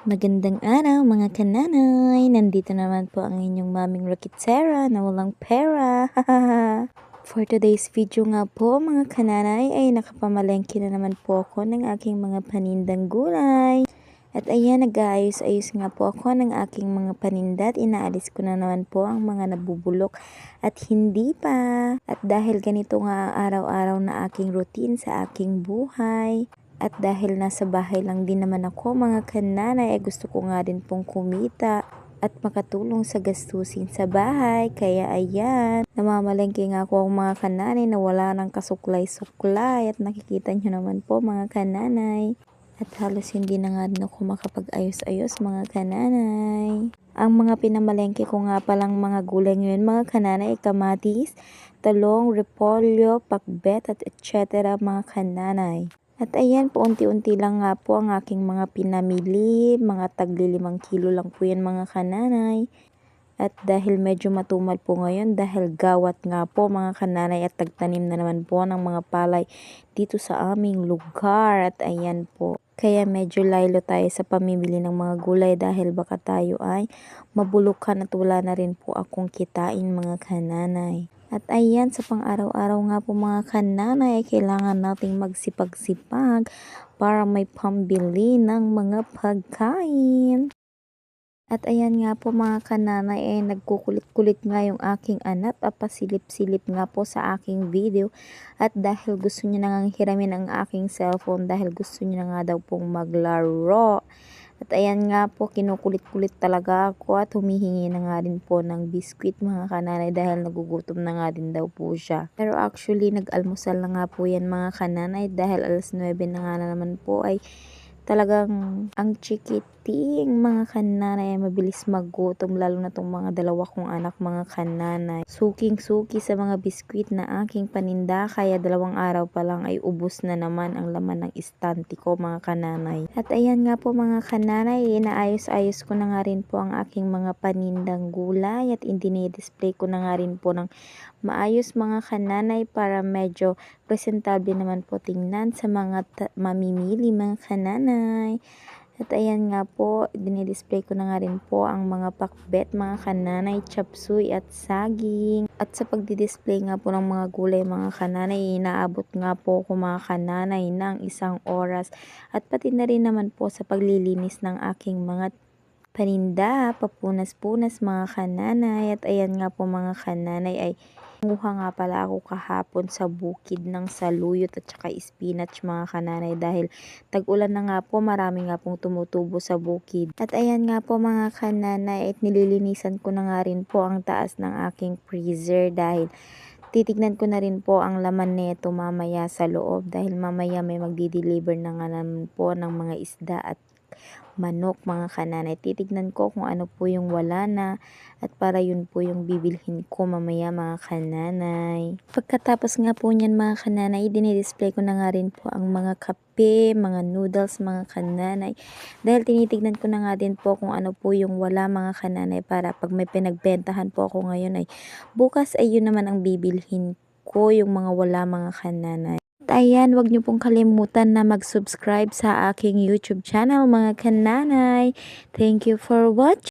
Magandang araw mga kananay! Nandito naman po ang inyong maming Rakitsera na walang pera. For today's video nga po mga kananay ay nakapamalengke na naman po ako ng aking mga panindang gulay. At ayan, nag-aayos-ayos nga po ako ng aking mga paninda at inaalis ko na naman po ang mga nabubulok at hindi pa. At dahil ganito nga araw-araw na aking routine sa aking buhay, at dahil nasa bahay lang din naman ako mga kananay, ay gusto ko nga din pong kumita at makatulong sa gastusin sa bahay. Kaya ayan, namamalengke nga ako ang mga kananay na wala nang kasuklay-suklay. At nakikita nyo naman po mga kananay, at halos hindi na nga din ako makapag-ayos-ayos mga kananay. Ang mga pinamalengke ko nga palang mga gulay ngayon mga kananay ay kamatis, talong, repolyo, pakbet at etc. mga kananay. At ayan, paunti-unti lang nga po ang aking mga pinamili. Mga tagli 5 kilo lang po yan mga kananay. At dahil medyo matumal po ngayon, dahil gawat nga po mga kananay, at tagtanim na naman po ng mga palay dito sa aming lugar. At ayan po, kaya medyo laylo tayo sa pamimili ng mga gulay dahil baka tayo ay mabulukan at wala na rin po akong kitain mga kananay. At ayan, sa pang-araw-araw nga po mga kananay, kailangan nating magsipag-sipag para may pambili ng mga pagkain. At ayan nga po mga kananay, ay nagkukulit-kulit nga yung aking anak, pasilip-silip nga po sa aking video. At dahil gusto niya nang hiramin ang aking cellphone, dahil gusto niya na nga daw pong maglaro. At ayan nga po, kinukulit-kulit talaga ako at humihingi na nga rin po ng biskwit mga kananay dahil nagugutom na nga din daw po siya. Pero actually, nag-almusal na nga po yan mga kananay dahil alas 9 na nga na naman po, ay talagang ang chikiting mga kananay ay mabilis magutom, lalo na tong mga dalawa kong anak mga kananay. Suking-suki sa mga biskwit na aking paninda, kaya 2 araw pa lang ay ubos na naman ang laman ng istante ko mga kananay. At ayan nga po mga kananay, inaayos-ayos ko na nga rin po ang aking mga panindang gulay at dinidisplay ko na nga rin po ng maayos mga kananay para medyo presentable naman po tingnan sa mga mamimili mga kananay. At ayan nga po, dinidisplay ko na nga rin po ang mga pakbet mga kananay, chapsuy at saging. At sa pagdidisplay nga po ng mga gulay mga kananay, inaabot nga po ko mga kananay ng 1 oras. At pati na rin naman po sa paglilinis ng aking mga paninda, papunas-punas mga kananay. At ayan nga po mga kananay, ay nanguha nga pala ako kahapon sa bukid ng saluyot at saka spinach mga kananay dahil tag-ulan na nga po, marami nga pong tumutubo sa bukid. At ayan nga po mga kananay, at nililinisan ko na nga rin po ang taas ng aking freezer dahil titignan ko na rin po ang laman nito mamaya sa loob dahil mamaya may magdi-deliver na nga naman po ng mga isda at manok mga kananay. Titignan ko kung ano po yung wala na at para yun po yung bibilhin ko mamaya mga kananay. Pagkatapos nga po niyan mga kananay, dinidisplay ko na nga rin po ang mga kape, mga noodles mga kananay. Dahil tinitignan ko na nga din po kung ano po yung wala mga kananay para pag may pinagbentahan po ako ngayon ay bukas ay yun naman ang bibilhin ko, yung mga wala mga kananay. At ayan, wag niyo pong kalimutan na mag-subscribe sa aking YouTube channel mga kananay. Thank you for watching.